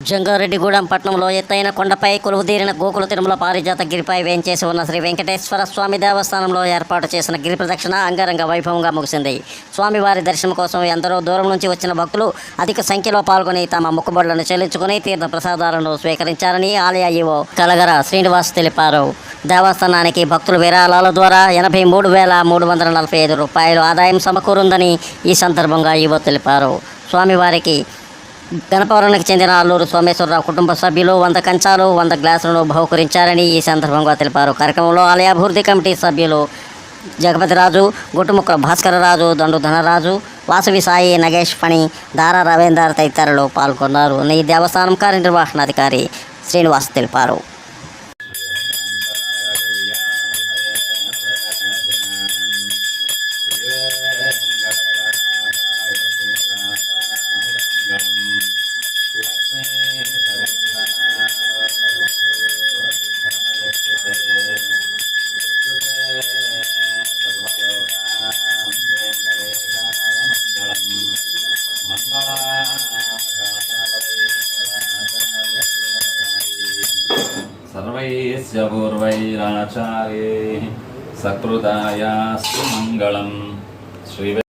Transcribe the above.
జంగారెడ్డిగూడెం పట్టణంలో ఎత్తైన కొండపై కొలువుదీరిన గోకుల తిరుమల పారిజాత గిరిపై వేంచేసి ఉన్న శ్రీ వెంకటేశ్వర స్వామి దేవస్థానంలో ఏర్పాటు చేసిన గిరి ప్రదక్షిణ అంగరంగ వైభవంగా ముగిసింది. స్వామివారి దర్శనం కోసం ఎందరో దూరం నుంచి వచ్చిన భక్తులు అధిక సంఖ్యలో పాల్గొని తమ మొక్కుబడులను చెల్లించుకుని తీర్థ ప్రసాదాలను స్వీకరించారని ఆలయ ఈవో కలగర శ్రీనివాస్ తెలిపారు. దేవస్థానానికి భక్తుల విరాళాల ద్వారా 83,345 రూపాయలు ఆదాయం సమకూరుందని ఈ సందర్భంగా ఈవో తెలిపారు. స్వామివారికి గణపవరానికి చెందిన అల్లూరు సోమేశ్వరరావు కుటుంబ సభ్యులు 100 కంచాలు 100 గ్లాసులను బహుకరించారని ఈ సందర్భంగా తెలిపారు. కార్యక్రమంలో ఆలయ అభివృద్ధి కమిటీ సభ్యులు జగపతిరాజు, గుట్టుముక్కల భాస్కరరాజు, దండు ధనరాజు, వాసవి సాయి, నగేష్ ఫణి, దారా రవీందర్ తదితరులు పాల్గొన్నారు. ఈ దేవస్థానం కార్యనిర్వహణాధికారి శ్రీనివాస్ తెలిపారు. सर्वैस्य पूर्वैराचार्यैः सकृदायास्तु मङ्गलम्। श्री